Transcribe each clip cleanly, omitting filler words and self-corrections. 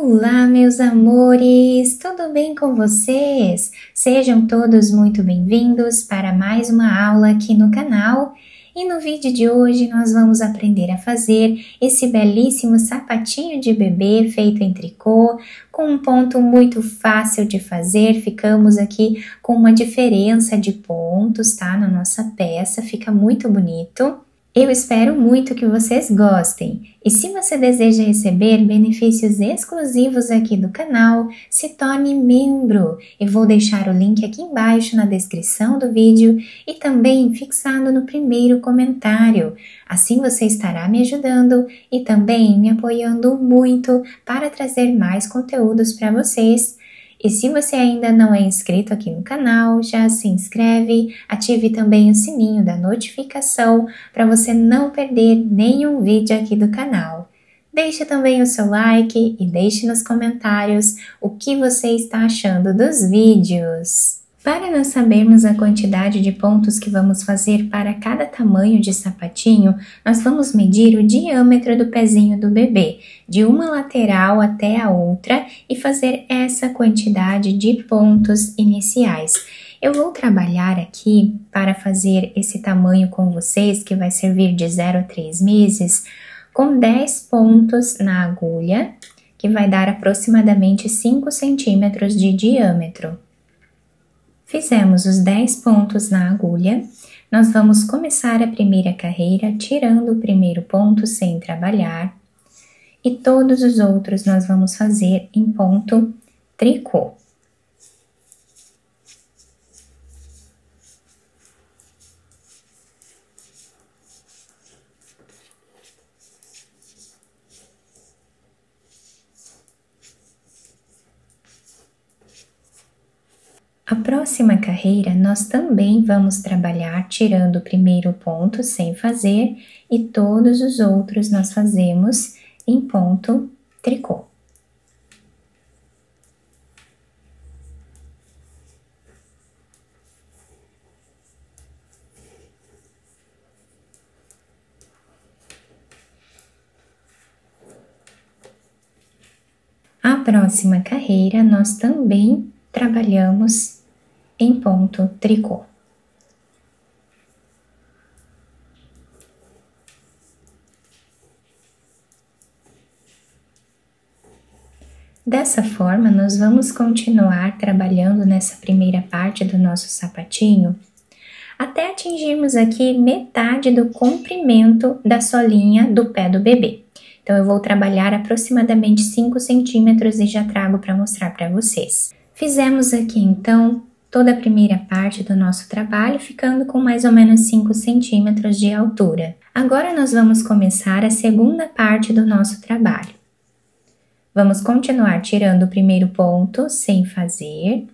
Olá, meus amores! Tudo bem com vocês? Sejam todos muito bem-vindos para mais uma aula aqui no canal. E no vídeo de hoje nós vamos aprender a fazer esse belíssimo sapatinho de bebê feito em tricô, com um ponto muito fácil de fazer. Ficamos aqui com uma diferença de pontos, tá? Na nossa peça, fica muito bonito. Eu espero muito que vocês gostem. E se você deseja receber benefícios exclusivos aqui do canal, se torne membro. Eu vou deixar o link aqui embaixo na descrição do vídeo e também fixado no primeiro comentário. Assim você estará me ajudando e também me apoiando muito para trazer mais conteúdos para vocês. E se você ainda não é inscrito aqui no canal, já se inscreve, ative também o sininho da notificação para você não perder nenhum vídeo aqui do canal. Deixe também o seu like e deixe nos comentários o que você está achando dos vídeos. Para nós sabermos a quantidade de pontos que vamos fazer para cada tamanho de sapatinho, nós vamos medir o diâmetro do pezinho do bebê, de uma lateral até a outra, e fazer essa quantidade de pontos iniciais. Eu vou trabalhar aqui para fazer esse tamanho com vocês, que vai servir de 0 a 3 meses, com 10 pontos na agulha, que vai dar aproximadamente 5 centímetros de diâmetro. Fizemos os 10 pontos na agulha, nós vamos começar a primeira carreira tirando o primeiro ponto sem trabalhar e todos os outros nós vamos fazer em ponto tricô. A próxima carreira, nós também vamos trabalhar tirando o primeiro ponto sem fazer e todos os outros nós fazemos em ponto tricô. A próxima carreira, nós também trabalhamos em ponto tricô. Dessa forma, nós vamos continuar trabalhando nessa primeira parte do nosso sapatinho, até atingirmos aqui metade do comprimento da solinha do pé do bebê. Então, eu vou trabalhar aproximadamente 5 centímetros e já trago para mostrar para vocês. Fizemos aqui, então, toda a primeira parte do nosso trabalho, ficando com mais ou menos 5 centímetros de altura. Agora, nós vamos começar a segunda parte do nosso trabalho. Vamos continuar tirando o primeiro ponto sem fazer.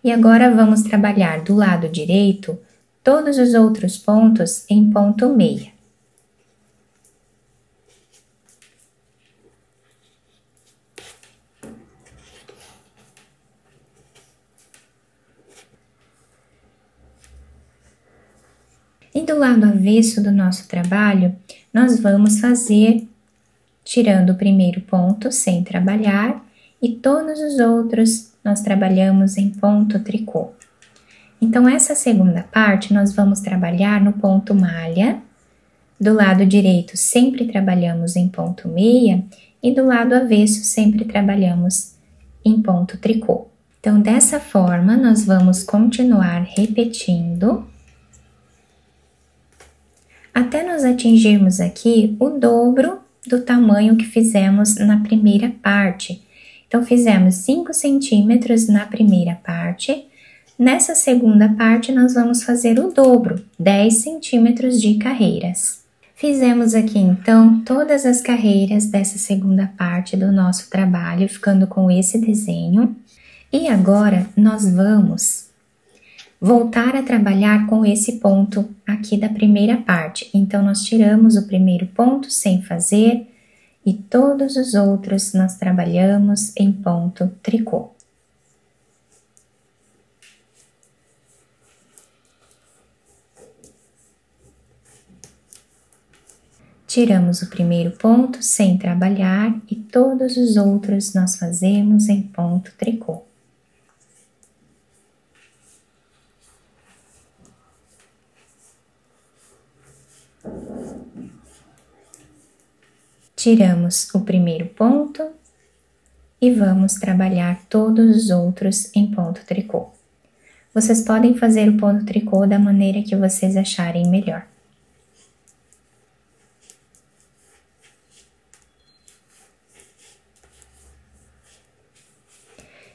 E agora, vamos trabalhar do lado direito todos os outros pontos em ponto meia. E do lado avesso do nosso trabalho, nós vamos fazer tirando o primeiro ponto sem trabalhar e todos os outros nós trabalhamos em ponto tricô. Então, essa segunda parte nós vamos trabalhar no ponto malha. Do lado direito sempre trabalhamos em ponto meia e do lado avesso sempre trabalhamos em ponto tricô. Então, dessa forma, nós vamos continuar repetindo até nós atingirmos aqui o dobro do tamanho que fizemos na primeira parte. Então, fizemos 5 centímetros na primeira parte. Nessa segunda parte, nós vamos fazer o dobro, 10 centímetros de carreiras. Fizemos aqui, então, todas as carreiras dessa segunda parte do nosso trabalho, ficando com esse desenho. E agora, nós vamos voltar a trabalhar com esse ponto aqui da primeira parte. Então, nós tiramos o primeiro ponto sem fazer e todos os outros nós trabalhamos em ponto tricô. Tiramos o primeiro ponto sem trabalhar e todos os outros nós fazemos em ponto tricô. Tiramos o primeiro ponto e vamos trabalhar todos os outros em ponto tricô. Vocês podem fazer o ponto tricô da maneira que vocês acharem melhor.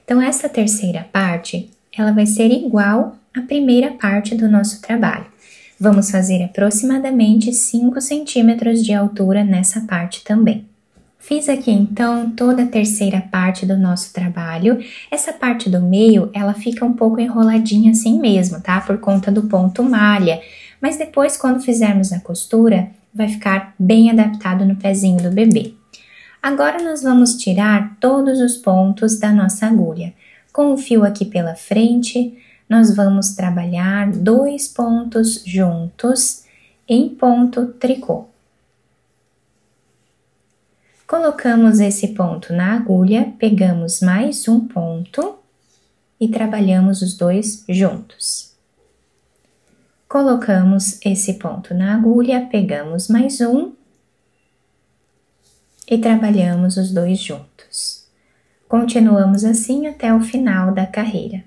Então, essa terceira parte, ela vai ser igual à primeira parte do nosso trabalho. Vamos fazer aproximadamente 5 centímetros de altura nessa parte também. Fiz aqui, então, toda a terceira parte do nosso trabalho. Essa parte do meio, ela fica um pouco enroladinha assim mesmo, tá? Por conta do ponto malha. Mas depois, quando fizermos a costura, vai ficar bem adaptado no pezinho do bebê. Agora, nós vamos tirar todos os pontos da nossa agulha. Com o fio aqui pela frente, nós vamos trabalhar 2 pontos juntos em ponto tricô. Colocamos esse ponto na agulha, pegamos mais um ponto e trabalhamos os 2 juntos. Colocamos esse ponto na agulha, pegamos mais um e trabalhamos os 2 juntos. Continuamos assim até o final da carreira.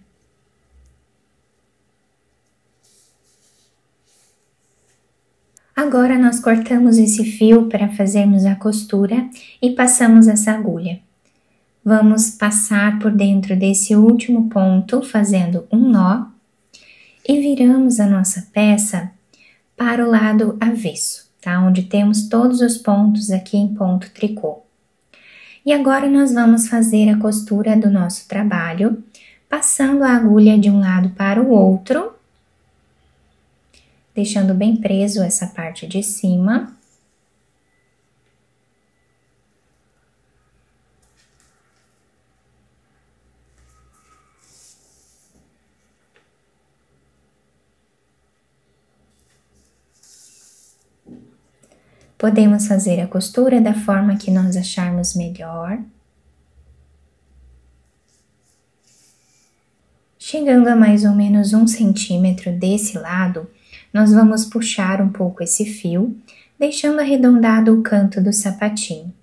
Agora nós cortamos esse fio para fazermos a costura e passamos essa agulha. Vamos passar por dentro desse último ponto, fazendo um nó, e viramos a nossa peça para o lado avesso, tá? Onde temos todos os pontos aqui em ponto tricô. E agora nós vamos fazer a costura do nosso trabalho, passando a agulha de um lado para o outro, deixando bem preso essa parte de cima. Podemos fazer a costura da forma que nós acharmos melhor. Chegando a mais ou menos 1 centímetro desse lado, nós vamos puxar um pouco esse fio, deixando arredondado o canto do sapatinho.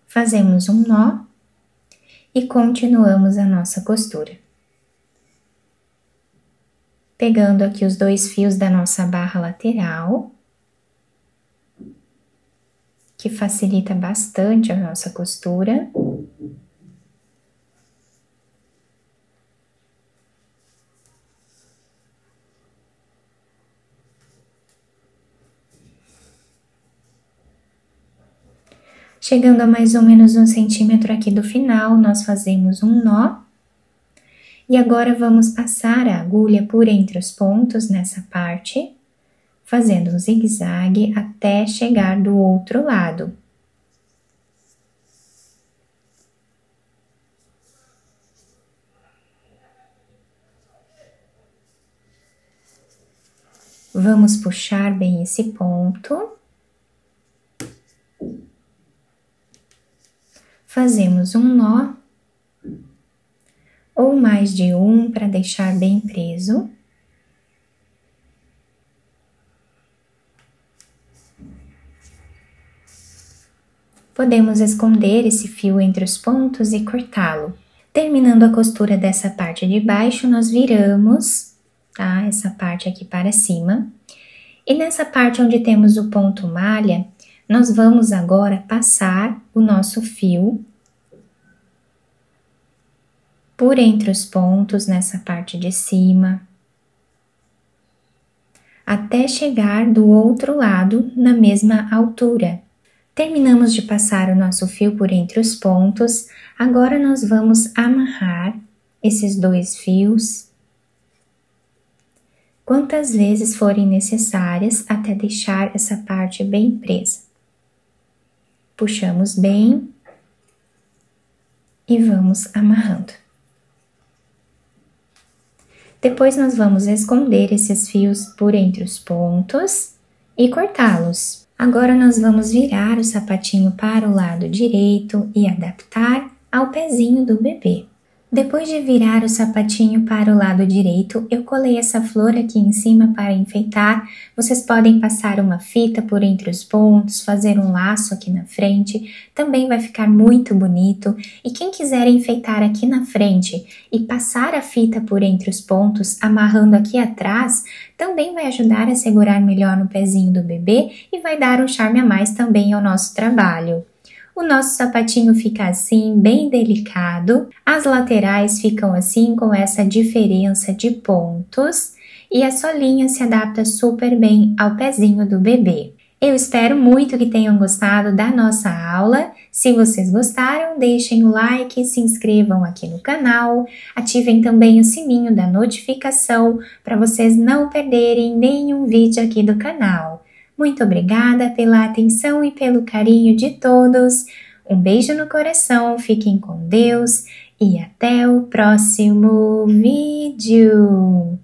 Fazemos um nó e continuamos a nossa costura. Pegando aqui os 2 fios da nossa barra lateral, que facilita bastante a nossa costura. Chegando a mais ou menos 1 centímetro aqui do final, nós fazemos um nó. E agora vamos passar a agulha por entre os pontos nessa parte, fazendo um zigue-zague até chegar do outro lado. Vamos puxar bem esse ponto. Fazemos um nó, ou mais de um para deixar bem preso. Podemos esconder esse fio entre os pontos e cortá-lo. Terminando a costura dessa parte de baixo, nós viramos, tá? Essa parte aqui para cima. E nessa parte onde temos o ponto malha, nós vamos agora passar o nosso fio por entre os pontos nessa parte de cima, até chegar do outro lado na mesma altura. Terminamos de passar o nosso fio por entre os pontos, agora nós vamos amarrar esses 2 fios quantas vezes forem necessárias até deixar essa parte bem presa. Puxamos bem e vamos amarrando. Depois nós vamos esconder esses fios por entre os pontos e cortá-los. Agora nós vamos virar o sapatinho para o lado direito e adaptar ao pezinho do bebê. Depois de virar o sapatinho para o lado direito, eu colei essa flor aqui em cima para enfeitar. Vocês podem passar uma fita por entre os pontos, fazer um laço aqui na frente, também vai ficar muito bonito. E quem quiser enfeitar aqui na frente e passar a fita por entre os pontos, amarrando aqui atrás, também vai ajudar a segurar melhor no pezinho do bebê e vai dar um charme a mais também ao nosso trabalho. O nosso sapatinho fica assim, bem delicado. As laterais ficam assim, com essa diferença de pontos. E a solinha se adapta super bem ao pezinho do bebê. Eu espero muito que tenham gostado da nossa aula. Se vocês gostaram, deixem o like, se inscrevam aqui no canal. Ativem também o sininho da notificação para vocês não perderem nenhum vídeo aqui do canal. Muito obrigada pela atenção e pelo carinho de todos. Um beijo no coração, fiquem com Deus e até o próximo vídeo.